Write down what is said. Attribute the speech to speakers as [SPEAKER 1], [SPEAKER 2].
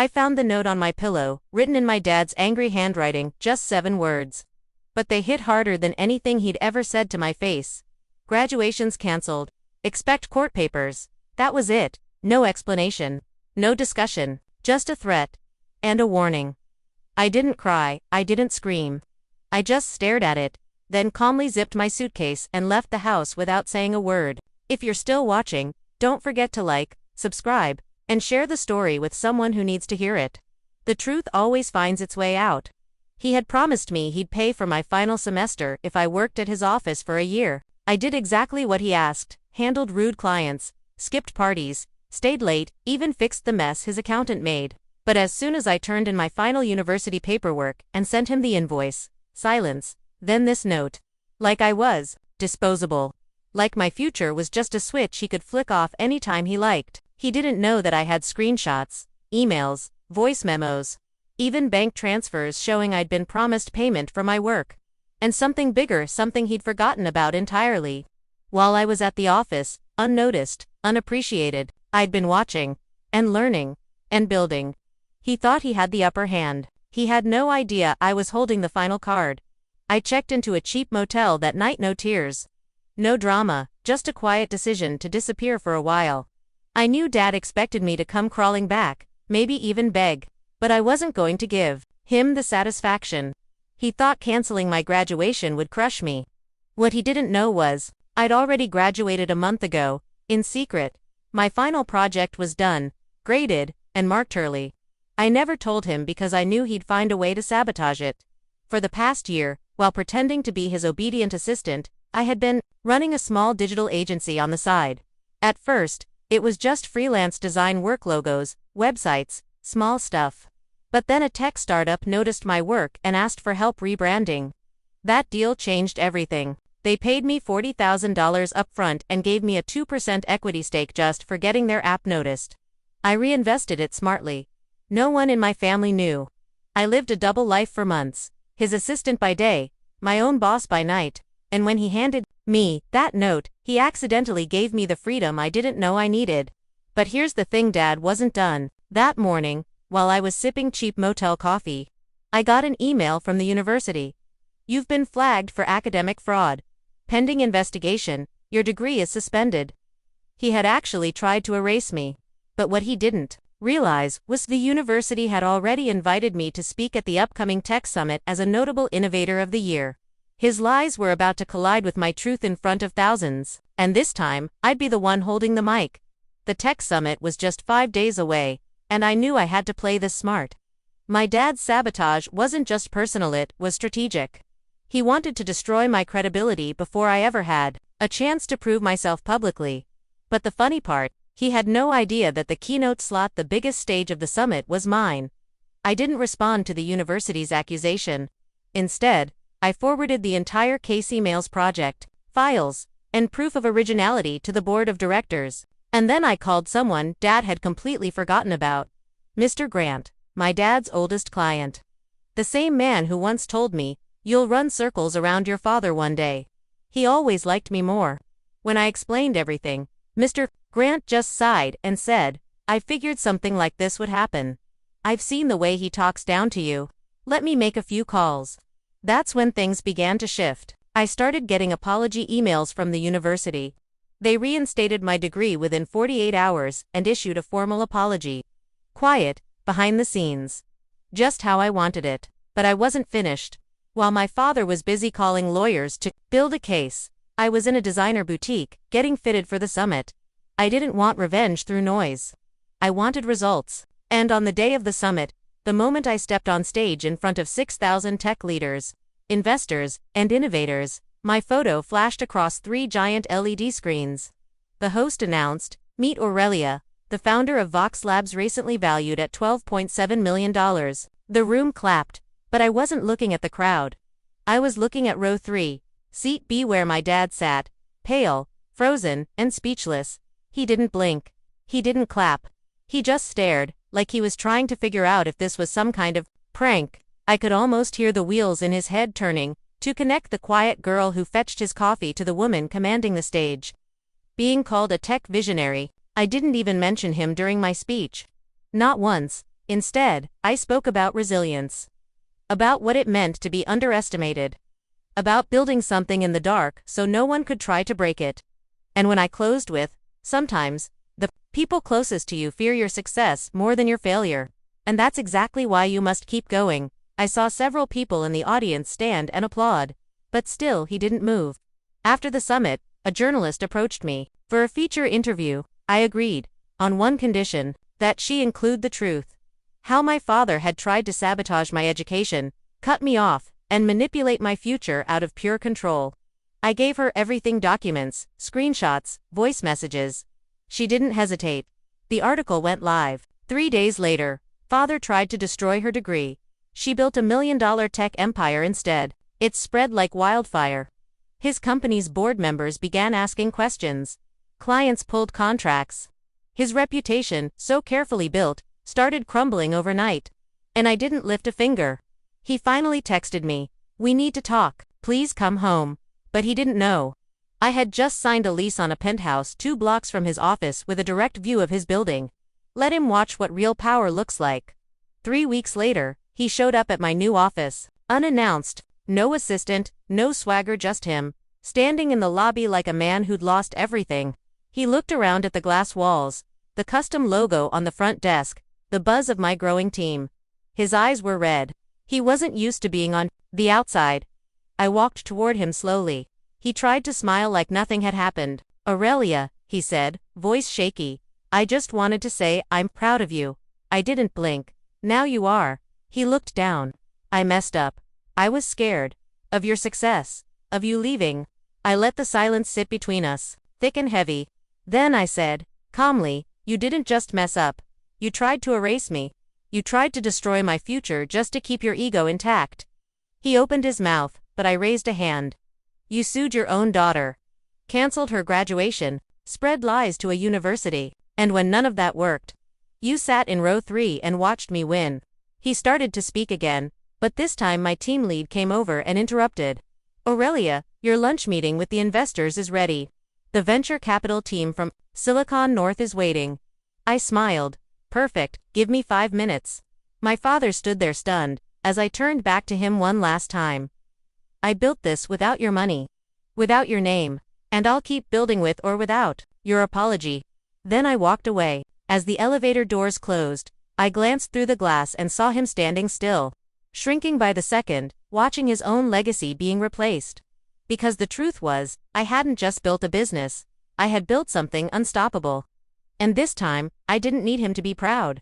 [SPEAKER 1] I found the note on my pillow, written in my dad's angry handwriting, just 7 words. But they hit harder than anything he'd ever said to my face. Graduation's cancelled. Expect court papers. That was it. No explanation. No discussion. Just a threat. And a warning. I didn't cry, I didn't scream. I just stared at it, then calmly zipped my suitcase and left the house without saying a word. If you're still watching, don't forget to like, subscribe, and share the story with someone who needs to hear it. The truth always finds its way out. He had promised me he'd pay for my final semester if I worked at his office for a year. I did exactly what he asked, handled rude clients, skipped parties, stayed late, even fixed the mess his accountant made. But as soon as I turned in my final university paperwork and sent him the invoice, silence, then this note. Like I was disposable. Like my future was just a switch he could flick off anytime he liked. He didn't know that I had screenshots, emails, voice memos, even bank transfers showing I'd been promised payment for my work. And something bigger, something he'd forgotten about entirely. While I was at the office, unnoticed, unappreciated, I'd been watching, and learning, and building. He thought he had the upper hand. He had no idea I was holding the final card. I checked into a cheap motel that night, no tears. No drama, just a quiet decision to disappear for a while. I knew Dad expected me to come crawling back, maybe even beg. But I wasn't going to give him the satisfaction. He thought canceling my graduation would crush me. What he didn't know was, I'd already graduated a month ago, in secret. My final project was done, graded, and marked early. I never told him because I knew he'd find a way to sabotage it. For the past year, while pretending to be his obedient assistant, I had been running a small digital agency on the side. At first, it was just freelance design work, logos, websites, small stuff. But then a tech startup noticed my work and asked for help rebranding. That deal changed everything. They paid me $40,000 upfront and gave me a 2% equity stake just for getting their app noticed. I reinvested it smartly. No one in my family knew. I lived a double life for months, his assistant by day, my own boss by night, and when he handed me that note, he accidentally gave me the freedom I didn't know I needed. But here's the thing, Dad wasn't done. That morning, while I was sipping cheap motel coffee, I got an email from the university. You've been flagged for academic fraud. Pending investigation, your degree is suspended. He had actually tried to erase me. But what he didn't realize was the university had already invited me to speak at the upcoming tech summit as a notable innovator of the year. His lies were about to collide with my truth in front of thousands, and this time, I'd be the one holding the mic. The tech summit was just 5 days away, and I knew I had to play this smart. My dad's sabotage wasn't just personal, it was strategic. He wanted to destroy my credibility before I ever had a chance to prove myself publicly. But the funny part, he had no idea that the keynote slot, the biggest stage of the summit, was mine. I didn't respond to the university's accusation. Instead, I forwarded the entire case, emails, project, files, and proof of originality to the board of directors. And then I called someone Dad had completely forgotten about. Mr. Grant, my dad's oldest client. The same man who once told me, "You'll run circles around your father one day." He always liked me more. When I explained everything, Mr. Grant just sighed and said, "I figured something like this would happen. I've seen the way he talks down to you. Let me make a few calls." That's when things began to shift. I started getting apology emails from the university. They reinstated my degree within 48 hours and issued a formal apology. Quiet, behind the scenes. Just how I wanted it. But I wasn't finished. While my father was busy calling lawyers to build a case, I was in a designer boutique, getting fitted for the summit. I didn't want revenge through noise. I wanted results. And on the day of the summit, the moment I stepped on stage in front of 6,000 tech leaders, investors, and innovators, my photo flashed across 3 giant LED screens. The host announced, "Meet Aurelia, the founder of Vox Labs, recently valued at $12.7 million. The room clapped, but I wasn't looking at the crowd. I was looking at row 3, seat B, where my dad sat, pale, frozen, and speechless. He didn't blink. He didn't clap. He just stared, like he was trying to figure out if this was some kind of prank. I could almost hear the wheels in his head turning, to connect the quiet girl who fetched his coffee to the woman commanding the stage. Being called a tech visionary, I didn't even mention him during my speech. Not once, Instead, I spoke about resilience. About what it meant to be underestimated. About building something in the dark so no one could try to break it. And when I closed with, sometimes, the people closest to you fear your success more than your failure. And that's exactly why you must keep going. I saw several people in the audience stand and applaud. But still, he didn't move. After the summit, a journalist approached me for a feature interview. I agreed, on one condition, that she include the truth. How my father had tried to sabotage my education, cut me off, and manipulate my future out of pure control. I gave her everything: documents, screenshots, voice messages. She didn't hesitate. The article went live. 3 days later, father tried to destroy her degree. She built $1 million tech empire instead. It spread like wildfire. His company's board members began asking questions. Clients pulled contracts. His reputation, so carefully built, started crumbling overnight. And I didn't lift a finger. He finally texted me, "We need to talk, please come home." But he didn't know. I had just signed a lease on a penthouse 2 blocks from his office with a direct view of his building. Let him watch what real power looks like. 3 weeks later, he showed up at my new office, unannounced, no assistant, no swagger, just him, standing in the lobby like a man who'd lost everything. He looked around at the glass walls, the custom logo on the front desk, the buzz of my growing team. His eyes were red. He wasn't used to being on the outside. I walked toward him slowly. He tried to smile like nothing had happened. "Aurelia," he said, voice shaky, "I just wanted to say I'm proud of you." I didn't blink. "Now you are." He looked down. "I messed up. I was scared. Of your success. Of you leaving." I let the silence sit between us, thick and heavy. Then I said, calmly, "You didn't just mess up. You tried to erase me. You tried to destroy my future just to keep your ego intact." He opened his mouth, but I raised a hand. "You sued your own daughter. Cancelled her graduation. Spread lies to a university. And when none of that worked, you sat in row 3 and watched me win." He started to speak again, but this time my team lead came over and interrupted. "Aurelia, your lunch meeting with the investors is ready. The venture capital team from Silicon North is waiting." I smiled. "Perfect, give me 5 minutes." My father stood there stunned, as I turned back to him one last time. "I built this without your money. Without your name. And I'll keep building with or without your apology." Then I walked away. As the elevator doors closed, I glanced through the glass and saw him standing still, shrinking by the second, watching his own legacy being replaced. Because the truth was, I hadn't just built a business. I had built something unstoppable. And this time, I didn't need him to be proud.